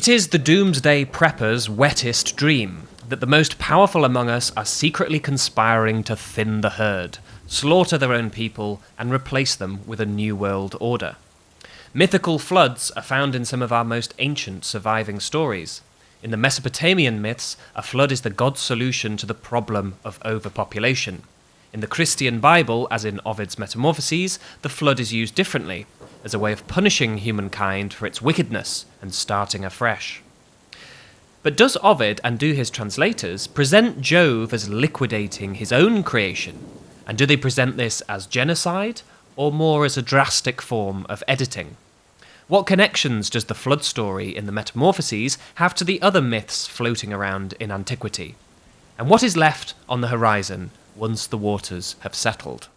It is the doomsday prepper's wettest dream that the most powerful among us are secretly conspiring to thin the herd, slaughter their own people, and replace them with a new world order. Mythical floods are found in some of our most ancient surviving stories. In the Mesopotamian myths, a flood is the god's solution to the problem of overpopulation. In the Christian Bible, as in Ovid's Metamorphoses, the flood is used differently, as a way of punishing humankind for its wickedness and starting afresh. But does Ovid, and do his translators, present Jove as liquidating his own creation? And do they present this as genocide, or more as a drastic form of editing? What connections does the flood story in the Metamorphoses have to the other myths floating around in antiquity? And what is left on the horizon once the waters have settled?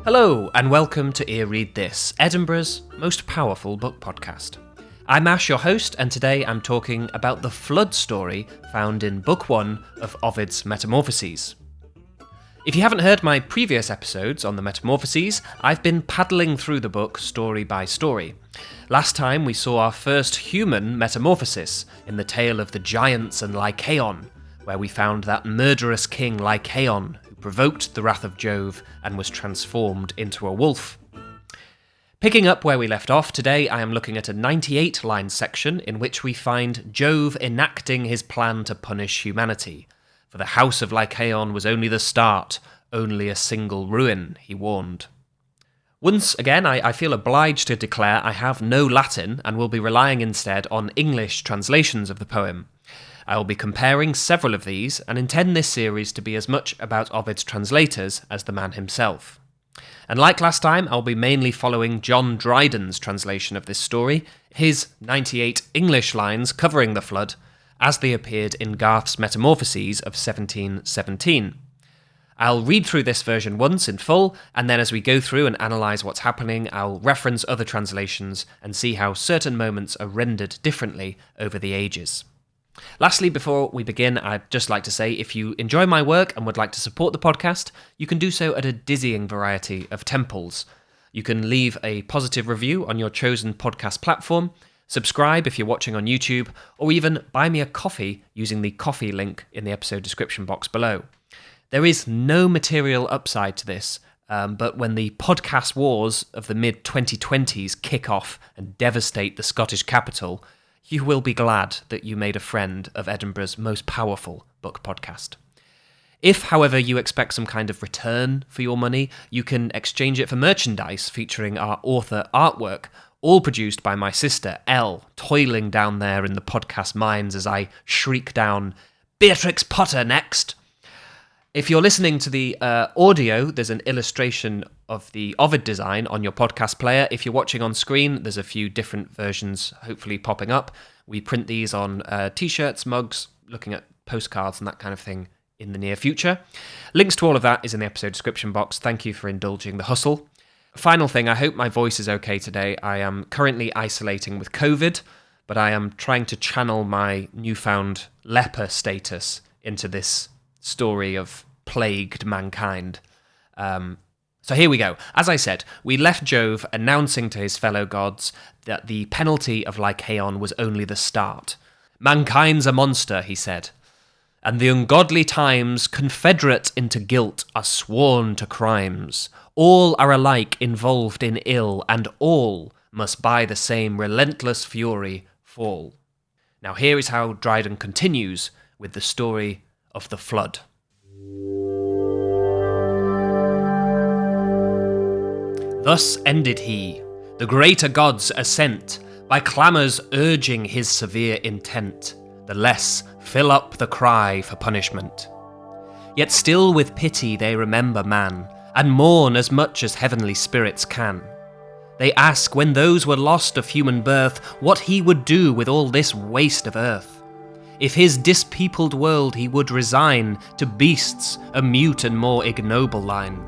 Hello, and welcome to Ear Read This, Edinburgh's most powerful book podcast. I'm Ash, your host, and today I'm talking about the flood story found in Book 1 of Ovid's Metamorphoses. If you haven't heard my previous episodes on the Metamorphoses, I've been paddling through the book story by story. Last time we saw our first human metamorphosis in the tale of the giants and Lycaon, where we found that murderous king Lycaon who provoked the wrath of Jove and was transformed into a wolf. Picking up where we left off, today I am looking at a 98-line section in which we find Jove enacting his plan to punish humanity. For the house of Lycaon was only the start, only a single ruin, he warned. Once again, I feel obliged to declare I have no Latin and will be relying instead on English translations of the poem. I will be comparing several of these and intend this series to be as much about Ovid's translators as the man himself. And like last time, I'll be mainly following John Dryden's translation of this story, his 98 English lines covering the flood, as they appeared in Garth's Metamorphoses of 1717. I'll read through this version once in full, and then as we go through and analyse what's happening, I'll reference other translations and see how certain moments are rendered differently over the ages. Lastly, before we begin, I'd just like to say if you enjoy my work and would like to support the podcast, you can do so at a dizzying variety of temples. You can leave a positive review on your chosen podcast platform, subscribe if you're watching on YouTube, or even buy me a coffee using the coffee link in the episode description box below. There is no material upside to this, but when the podcast wars of the mid-2020s kick off and devastate the Scottish capital, you will be glad that you made a friend of Edinburgh's most powerful book podcast. If, however, you expect some kind of return for your money, you can exchange it for merchandise featuring our author artwork, all produced by my sister, Elle, toiling down there in the podcast mines as I shriek down, "Beatrix Potter next!" If you're listening to the audio, there's an illustration of the Ovid design on your podcast player. If you're watching on screen, there's a few different versions hopefully popping up. We print these on t-shirts, mugs, looking at postcards and that kind of thing in the near future. Links to all of that is in the episode description box. Thank you for indulging the hustle. Final thing, I hope my voice is okay today. I am currently isolating with COVID, but I am trying to channel my newfound leper status into this story of plagued mankind. So here we go. As I said, we left Jove announcing to his fellow gods that the penalty of Lycaon was only the start. "Mankind's a monster," he said, "and the ungodly times, confederate into guilt, are sworn to crimes. All are alike involved in ill, and all must by the same relentless fury fall." Now here is how Dryden continues with the story of the flood. "Thus ended he, the greater gods assent, by clamours urging his severe intent, the less fill up the cry for punishment. Yet still with pity they remember man, and mourn as much as heavenly spirits can. They ask, when those were lost of human birth, what he would do with all this waste of earth. If his dispeopled world he would resign to beasts, a mute and more ignoble line.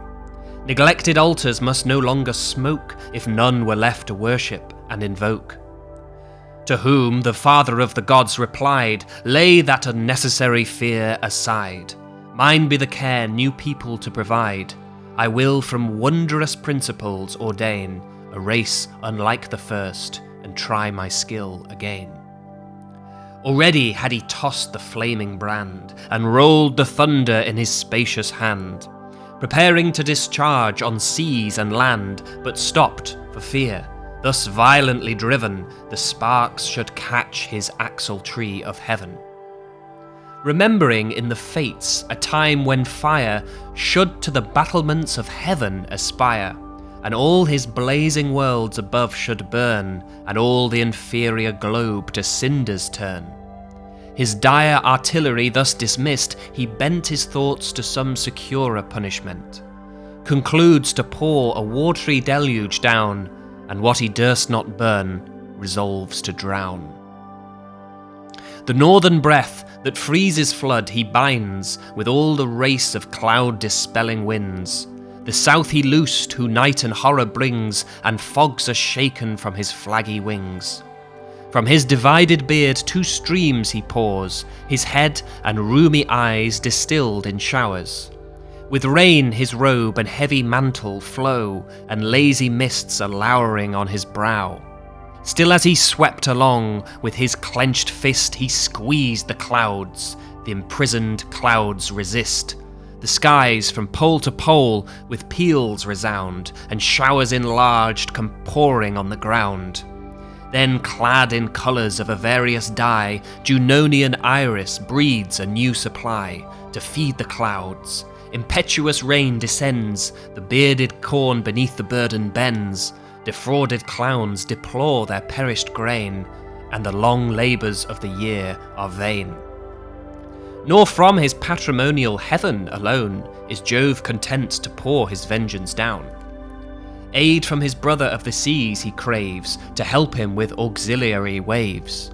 Neglected altars must no longer smoke, if none were left to worship and invoke. To whom the father of the gods replied, lay that unnecessary fear aside. Mine be the care new people to provide. I will from wondrous principles ordain a race unlike the first, and try my skill again. Already had he tossed the flaming brand, and rolled the thunder in his spacious hand, preparing to discharge on seas and land, but stopped for fear, thus violently driven, the sparks should catch his axle-tree of heaven. Remembering in the fates a time when fire should to the battlements of heaven aspire, and all his blazing worlds above should burn, and all the inferior globe to cinders turn. His dire artillery thus dismissed, he bent his thoughts to some securer punishment, concludes to pour a watery deluge down, and what he durst not burn, resolves to drown. The northern breath that freezes flood he binds with all the race of cloud-dispelling winds. The south he loosed, who night and horror brings, and fogs are shaken from his flaggy wings. From his divided beard 2 streams he pours, his head and rheumy eyes distilled in showers. With rain his robe and heavy mantle flow, and lazy mists are lowering on his brow. Still as he swept along, with his clenched fist he squeezed the clouds. The imprisoned clouds resist. The skies from pole to pole with peals resound, and showers enlarged come pouring on the ground. Then, clad in colours of a various dye, Junonian iris breeds a new supply to feed the clouds. Impetuous rain descends, the bearded corn beneath the burden bends. Defrauded clowns deplore their perished grain, and the long labours of the year are vain. Nor from his patrimonial heaven alone is Jove content to pour his vengeance down. Aid from his brother of the seas he craves, to help him with auxiliary waves.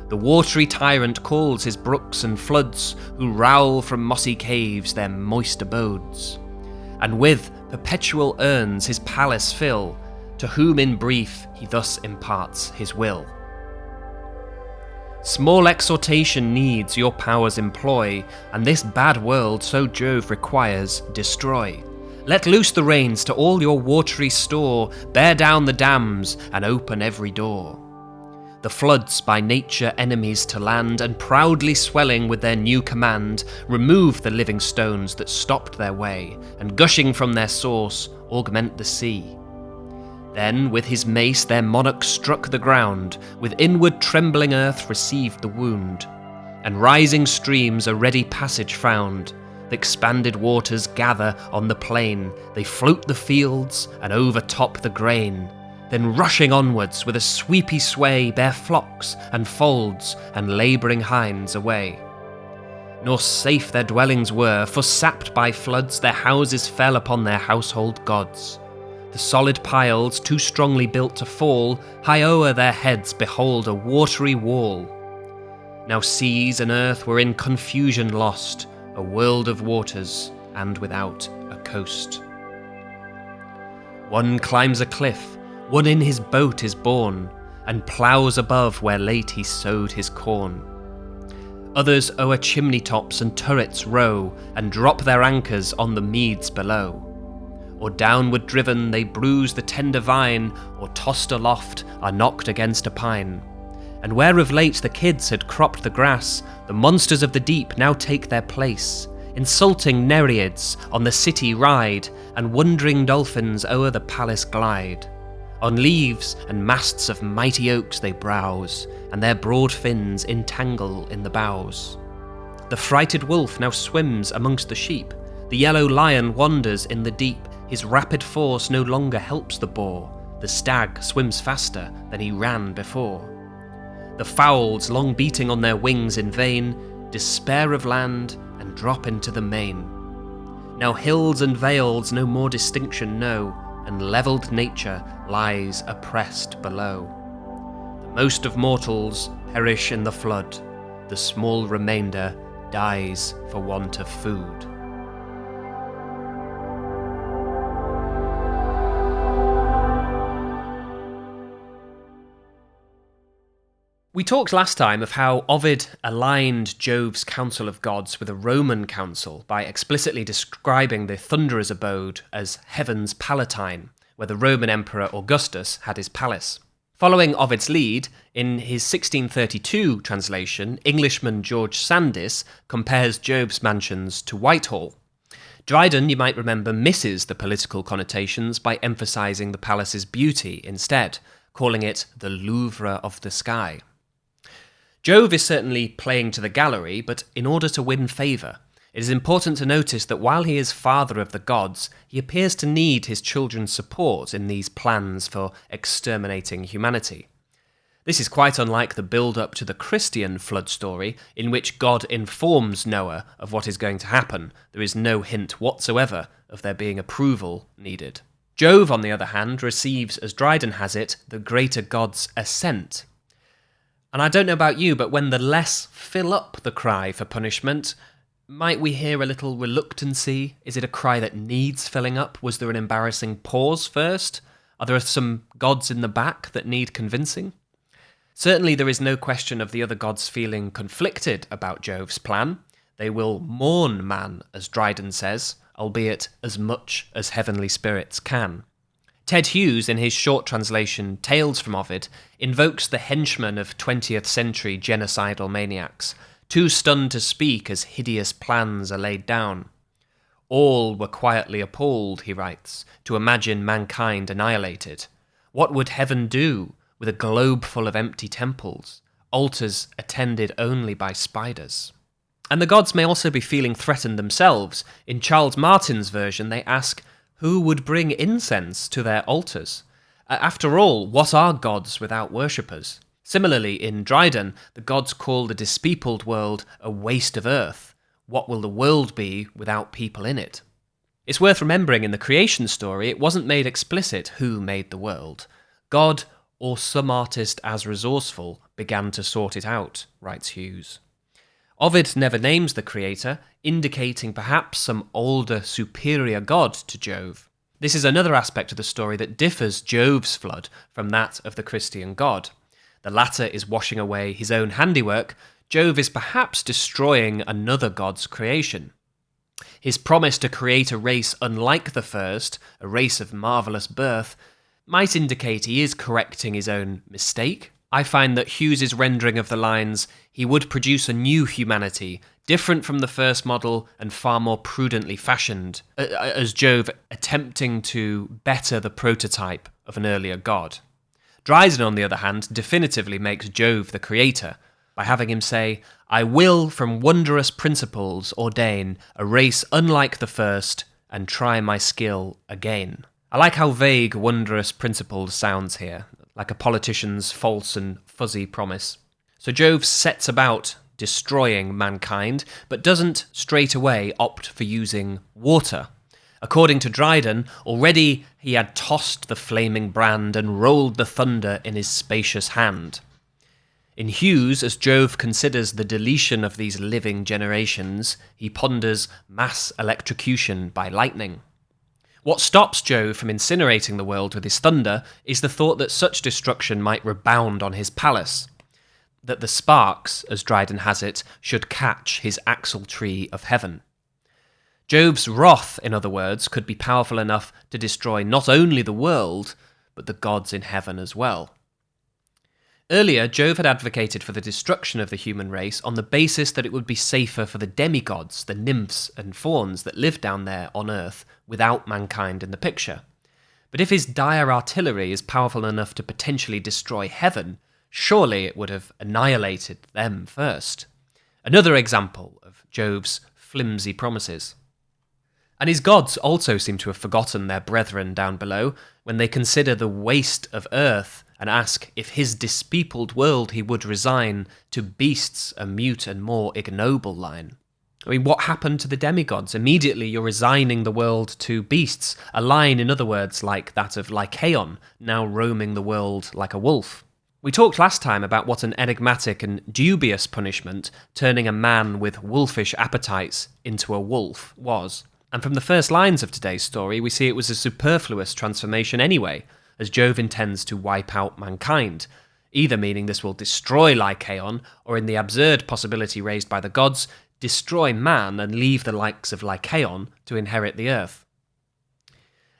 The watery tyrant calls his brooks and floods, who rowl from mossy caves their moist abodes, and with perpetual urns his palace fill, to whom in brief he thus imparts his will. Small exhortation needs your powers employ, and this bad world, so Jove requires, destroy. Let loose the rains to all your watery store, bear down the dams, and open every door. The floods, by nature enemies to land, and proudly swelling with their new command, remove the living stones that stopped their way, and gushing from their source, augment the sea. Then with his mace their monarch struck the ground, with inward trembling earth received the wound, and rising streams a ready passage found. The expanded waters gather on the plain, they float the fields and overtop the grain. Then rushing onwards with a sweepy sway bear flocks and folds and labouring hinds away. Nor safe their dwellings were, for sapped by floods their houses fell upon their household gods. The solid piles, too strongly built to fall, high o'er their heads behold a watery wall. Now seas and earth were in confusion lost, a world of waters, and without a coast. One climbs a cliff, one in his boat is borne, and ploughs above where late he sowed his corn. Others o'er chimney tops and turrets row, and drop their anchors on the meads below. Or downward driven they bruise the tender vine, or tossed aloft are knocked against a pine. And where of late the kids had cropped the grass, the monsters of the deep now take their place. Insulting nereids on the city ride, and wandering dolphins o'er the palace glide. On leaves and masts of mighty oaks they browse, and their broad fins entangle in the boughs. The frighted wolf now swims amongst the sheep, the yellow lion wanders in the deep. His rapid force no longer helps the boar, the stag swims faster than he ran before. The fowls, long beating on their wings in vain, despair of land and drop into the main. Now hills and vales no more distinction know, and levelled nature lies oppressed below. The most of mortals perish in the flood, the small remainder dies for want of food. We talked last time of how Ovid aligned Jove's council of gods with a Roman council by explicitly describing the Thunderer's abode as Heaven's Palatine, where the Roman Emperor Augustus had his palace. Following Ovid's lead, in his 1632 translation, Englishman George Sandys compares Jove's mansions to Whitehall. Dryden, you might remember, misses the political connotations by emphasising the palace's beauty instead, calling it the Louvre of the sky. Jove is certainly playing to the gallery, but in order to win favour, it is important to notice that while he is father of the gods, he appears to need his children's support in these plans for exterminating humanity. This is quite unlike the build-up to the Christian flood story, in which God informs Noah of what is going to happen. There is no hint whatsoever of there being approval needed. Jove, on the other hand, receives, as Dryden has it, the greater god's assent. And I don't know about you, but when the less fill up the cry for punishment, might we hear a little reluctancy? Is it a cry that needs filling up? Was there an embarrassing pause first? Are there some gods in the back that need convincing? Certainly there is no question of the other gods feeling conflicted about Jove's plan. They will mourn man, as Dryden says, albeit as much as heavenly spirits can. Ted Hughes, in his short translation Tales from Ovid, invokes the henchmen of 20th century genocidal maniacs, too stunned to speak as hideous plans are laid down. All were quietly appalled, he writes, to imagine mankind annihilated. What would heaven do with a globe full of empty temples, altars attended only by spiders? And the gods may also be feeling threatened themselves. In Charles Martin's version, they ask, who would bring incense to their altars? After all, what are gods without worshippers? Similarly, in Dryden, the gods call the dispeopled world a waste of earth. What will the world be without people in it? It's worth remembering in the creation story, it wasn't made explicit who made the world. God, or some artist as resourceful, began to sort it out, writes Hughes. Ovid never names the creator, indicating perhaps some older, superior god to Jove. This is another aspect of the story that differs Jove's flood from that of the Christian god. The latter is washing away his own handiwork. Jove is perhaps destroying another god's creation. His promise to create a race unlike the first, a race of marvellous birth, might indicate he is correcting his own mistake. I find that Hughes's rendering of the lines, he would produce a new humanity, different from the first model and far more prudently fashioned, as Jove attempting to better the prototype of an earlier god. Dryden, on the other hand, definitively makes Jove the creator, by having him say, I will from wondrous principles ordain a race unlike the first, and try my skill again. I like how vague wondrous principles sounds here, like a politician's false and fuzzy promise. So Jove sets about destroying mankind, but doesn't straight away opt for using water. According to Dryden, already he had tossed the flaming brand and rolled the thunder in his spacious hand. In Hughes, as Jove considers the deletion of these living generations, he ponders mass electrocution by lightning. What stops Jove from incinerating the world with his thunder is the thought that such destruction might rebound on his palace, that the sparks, as Dryden has it, should catch his axle-tree of heaven. Jove's wrath, in other words, could be powerful enough to destroy not only the world, but the gods in heaven as well. Earlier, Jove had advocated for the destruction of the human race on the basis that it would be safer for the demigods, the nymphs and fauns that live down there on Earth, without mankind in the picture. But if his dire artillery is powerful enough to potentially destroy heaven, surely it would have annihilated them first. Another example of Jove's flimsy promises. And his gods also seem to have forgotten their brethren down below when they consider the waste of earth and ask if his dispeopled world he would resign to beasts a mute and more ignoble line. I mean, what happened to the demigods? Immediately you're resigning the world to beasts, a line, in other words, like that of Lycaon, now roaming the world like a wolf. We talked last time about what an enigmatic and dubious punishment turning a man with wolfish appetites into a wolf was. And from the first lines of today's story, we see it was a superfluous transformation anyway, as Jove intends to wipe out mankind. either meaning this will destroy Lycaon, or in the absurd possibility raised by the gods, destroy man and leave the likes of Lycaon to inherit the earth.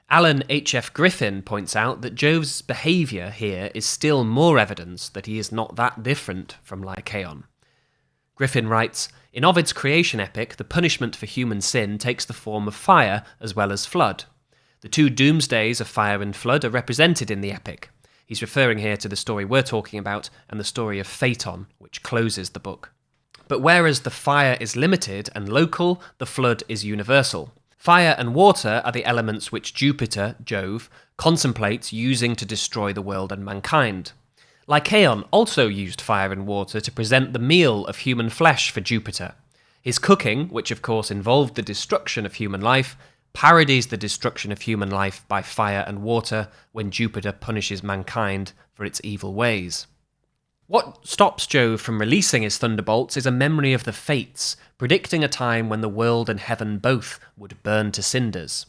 Alan H.F. Griffin points out that Jove's behaviour here is still more evidence that he is not that different from Lycaon. Griffin writes, "In Ovid's creation epic, the punishment for human sin takes the form of fire as well as flood. The two doomsdays of fire and flood are represented in the epic." He's referring here to the story we're talking about and the story of Phaeton, which closes the book. But whereas the fire is limited and local, the flood is universal. Fire and water are the elements which Jupiter, Jove, contemplates using to destroy the world and mankind. Lycaon also used fire and water to present the meal of human flesh for Jupiter. His cooking, which of course involved the destruction of human life, parodies the destruction of human life by fire and water when Jupiter punishes mankind for its evil ways. What stops Jove from releasing his thunderbolts is a memory of the fates, predicting a time when the world and heaven both would burn to cinders.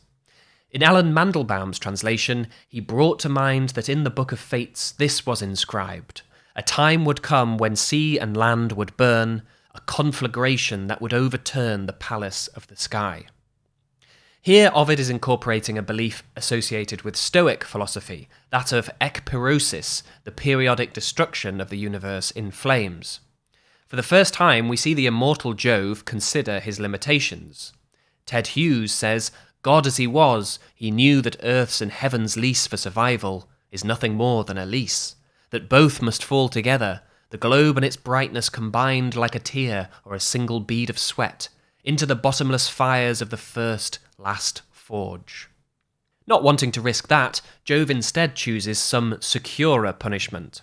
In Alan Mandelbaum's translation, he brought to mind that in the Book of Fates this was inscribed: "A time would come when sea and land would burn, a conflagration that would overturn the palace of the sky." Here Ovid is incorporating a belief associated with Stoic philosophy, that of ekpyrosis, the periodic destruction of the universe in flames. For the first time, we see the immortal Jove consider his limitations. Ted Hughes says, "God as he was, he knew that Earth's and heaven's lease for survival is nothing more than a lease, that both must fall together, the globe and its brightness combined like a tear or a single bead of sweat, into the bottomless fires of the first, last forge." Not wanting to risk that, Jove instead chooses some securer punishment.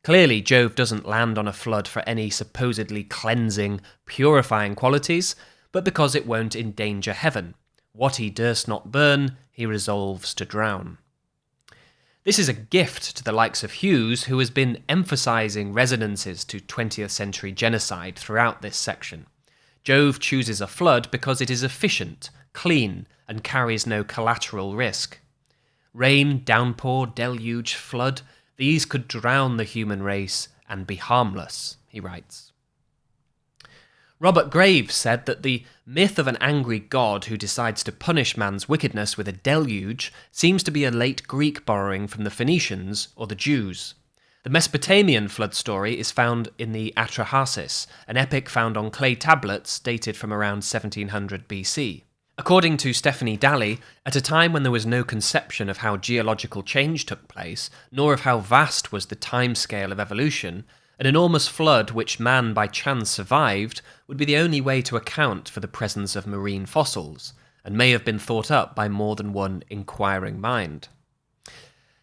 Clearly, Jove doesn't land on a flood for any supposedly cleansing, purifying qualities, but because it won't endanger heaven. What he durst not burn, he resolves to drown. This is a gift to the likes of Hughes, who has been emphasising resonances to 20th century genocide throughout this section. Jove chooses a flood because it is efficient, clean, and carries no collateral risk. Rain, downpour, deluge, flood, these could drown the human race and be harmless, he writes. Robert Graves said that the myth of an angry god who decides to punish man's wickedness with a deluge seems to be a late Greek borrowing from the Phoenicians or the Jews. The Mesopotamian flood story is found in the Atrahasis, an epic found on clay tablets dated from around 1700 BC. According to Stephanie Daly, at a time when there was no conception of how geological change took place, nor of how vast was the timescale of evolution, an enormous flood which man by chance survived would be the only way to account for the presence of marine fossils, and may have been thought up by more than one inquiring mind.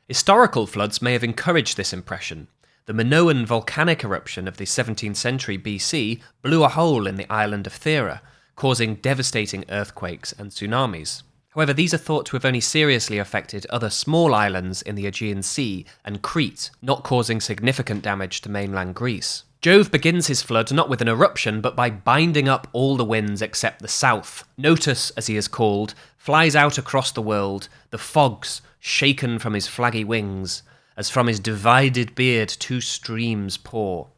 Historical floods may have encouraged this impression. The Minoan volcanic eruption of the 17th century BC blew a hole in the island of Thera, causing devastating earthquakes and tsunamis. However, these are thought to have only seriously affected other small islands in the Aegean Sea and Crete, not causing significant damage to mainland Greece. Jove begins his flood not with an eruption, but by binding up all the winds except the south. Notus, as he is called, flies out across the world, the fogs shaken from his flaggy wings, as from his divided beard 2 streams pour.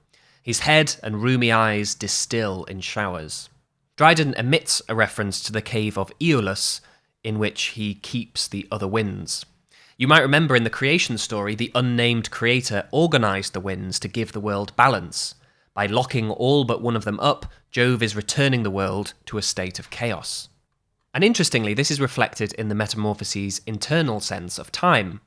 His head and rheumy eyes distill in showers. Dryden omits a reference to the cave of Aeolus, in which he keeps the other winds. You might remember in the creation story, the unnamed creator organised the winds to give the world balance. By locking all but one of them up, Jove is returning the world to a state of chaos. And interestingly, this is reflected in the Metamorphoses' internal sense of time.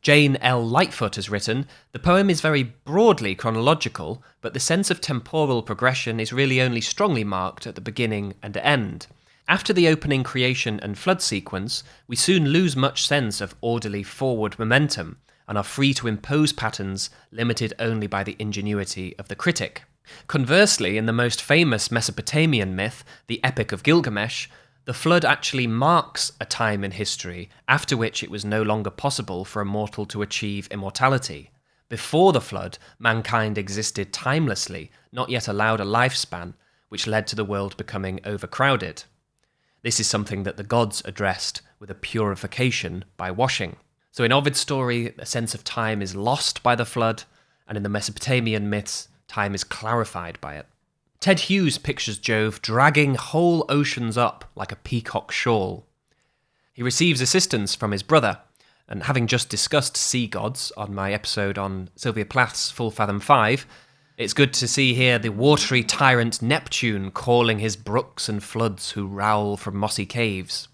Jane L. Lightfoot has written, "The poem is very broadly chronological, but the sense of temporal progression is really only strongly marked at the beginning and end. After the opening creation and flood sequence, we soon lose much sense of orderly forward momentum and are free to impose patterns limited only by the ingenuity of the critic. Conversely, in the most famous Mesopotamian myth, the Epic of Gilgamesh, the flood actually marks a time in history after which it was no longer possible for a mortal to achieve immortality. Before the flood, mankind existed timelessly, not yet allowed a lifespan, which led to the world becoming overcrowded. This is something that the gods addressed with a purification by washing. So in Ovid's story, a sense of time is lost by the flood, and in the Mesopotamian myths, time is clarified by it. Ted Hughes pictures Jove dragging whole oceans up like a peacock shawl. He receives assistance from his brother, and having just discussed sea gods on my episode on Sylvia Plath's Full Fathom 5, it's good to see here the watery tyrant Neptune calling his brooks and floods who rowl from mossy caves.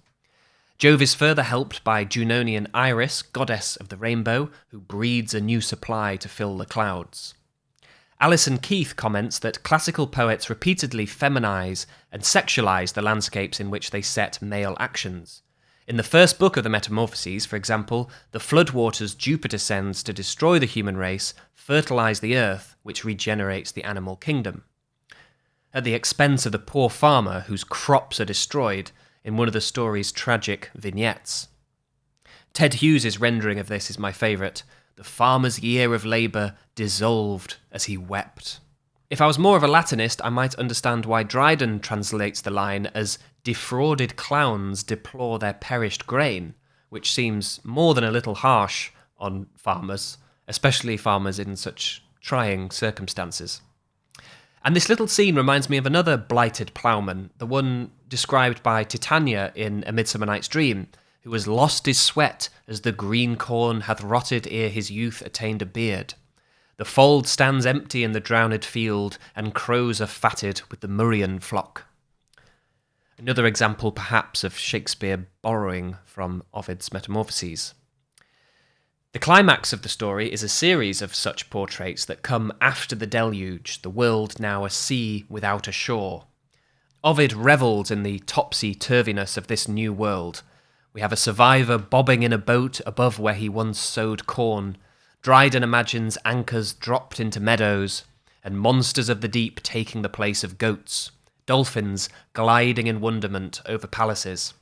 Jove is further helped by Junonian Iris, goddess of the rainbow, who breeds a new supply to fill the clouds. Alison Keith comments that classical poets repeatedly feminise and sexualise the landscapes in which they set male actions. In the first book of the Metamorphoses, for example, the floodwaters Jupiter sends to destroy the human race fertilise the earth, which regenerates the animal kingdom. At the expense of the poor farmer whose crops are destroyed in one of the story's tragic vignettes. Ted Hughes' rendering of this is my favourite. The farmer's year of labour dissolved as he wept. If I was more of a Latinist, I might understand why Dryden translates the line as defrauded clowns deplore their perished grain, which seems more than a little harsh on farmers, especially farmers in such trying circumstances. And this little scene reminds me of another blighted ploughman, the one described by Titania in A Midsummer Night's Dream, who has lost his sweat as the green corn hath rotted ere his youth attained a beard. The fold stands empty in the drowned field, and crows are fatted with the murrian flock. Another example, perhaps, of Shakespeare borrowing from Ovid's Metamorphoses. The climax of the story is a series of such portraits that come after the deluge, the world now a sea without a shore. Ovid revels in the topsy-turviness of this new world. We have a survivor bobbing in a boat above where he once sowed corn. Dryden imagines anchors dropped into meadows, and monsters of the deep taking the place of goats, dolphins gliding in wonderment over palaces.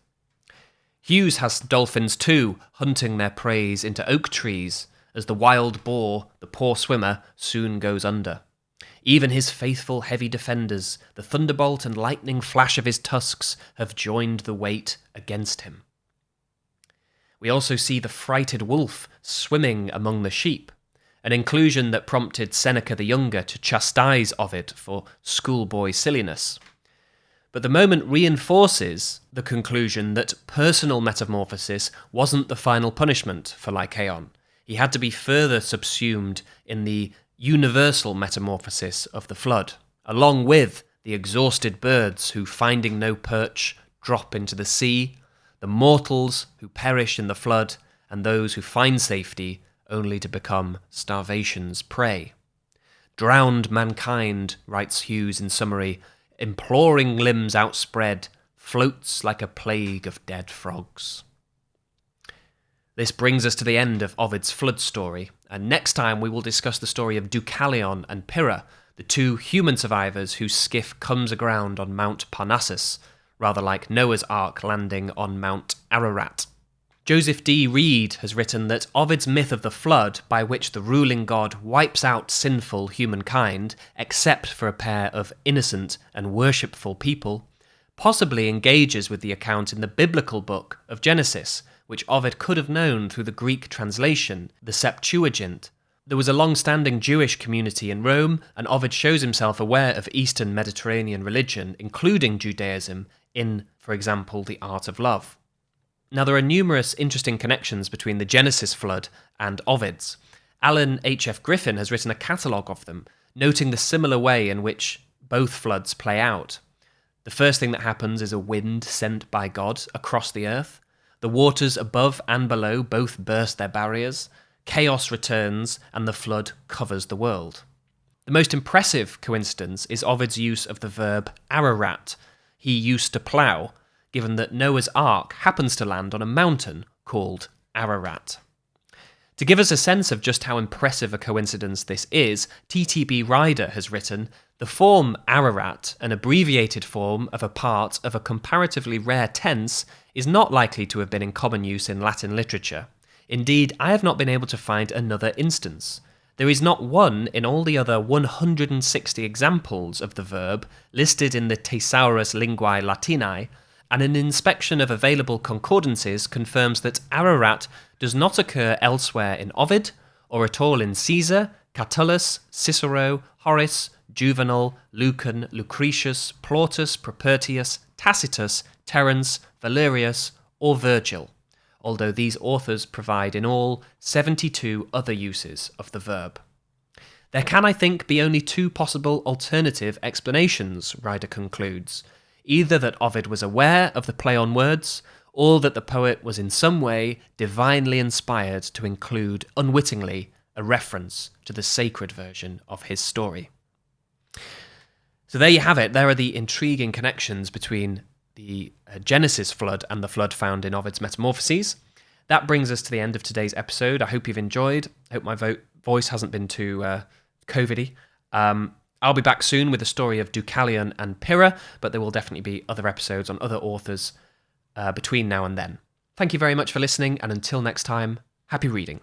Hughes has dolphins too, hunting their preys into oak trees, as the wild boar, the poor swimmer, soon goes under. Even his faithful heavy defenders, the thunderbolt and lightning flash of his tusks, have joined the weight against him. We also see the frighted wolf swimming among the sheep, an inclusion that prompted Seneca the Younger to chastise Ovid for schoolboy silliness. But the moment reinforces the conclusion that personal metamorphosis wasn't the final punishment for Lycaon. He had to be further subsumed in the universal metamorphosis of the flood, along with the exhausted birds who, finding no perch, drop into the sea, the mortals who perish in the flood, and those who find safety only to become starvation's prey. Drowned mankind, writes Hughes in summary, imploring limbs outspread, floats like a plague of dead frogs. This brings us to the end of Ovid's flood story, and next time we will discuss the story of Deucalion and Pyrrha, the two human survivors whose skiff comes aground on Mount Parnassus, rather like Noah's Ark landing on Mount Ararat. Joseph D. Reed has written that Ovid's myth of the flood, by which the ruling god wipes out sinful humankind, except for a pair of innocent and worshipful people, possibly engages with the account in the biblical book of Genesis, which Ovid could have known through the Greek translation, the Septuagint. There was a long-standing Jewish community in Rome, and Ovid shows himself aware of Eastern Mediterranean religion, including Judaism, in, for example, the art of love. Now, there are numerous interesting connections between the Genesis flood and Ovid's. Alan H.F. Griffin has written a catalogue of them, noting the similar way in which both floods play out. The first thing that happens is a wind sent by God across the earth. The waters above and below both burst their barriers. Chaos returns, and the flood covers the world. The most impressive coincidence is Ovid's use of the verb ararat. He used to plough, given that Noah's Ark happens to land on a mountain called Ararat. To give us a sense of just how impressive a coincidence this is, T.T.B. Ryder has written, "The form Ararat, an abbreviated form of a part of a comparatively rare tense, is not likely to have been in common use in Latin literature. Indeed, I have not been able to find another instance. There is not one in all the other 160 examples of the verb listed in the Thesaurus Linguae Latinae, and an inspection of available concordances confirms that Ararat does not occur elsewhere in Ovid, or at all in Caesar, Catullus, Cicero, Horace, Juvenal, Lucan, Lucretius, Plautus, Propertius, Tacitus, Terence, Valerius, or Virgil, although these authors provide in all 72 other uses of the verb. There can, I think, be only two possible alternative explanations, Ryder concludes. Either that Ovid was aware of the play on words, or that the poet was in some way divinely inspired to include, unwittingly, a reference to the sacred version of his story. So there you have it. There are the intriguing connections between the Genesis flood and the flood found in Ovid's Metamorphoses. That brings us to the end of today's episode. I hope you've enjoyed. I hope my voice hasn't been too COVID-y. I'll be back soon with the story of Deucalion and Pyrrha, but there will definitely be other episodes on other authors between now and then. Thank you very much for listening, and until next time, happy reading.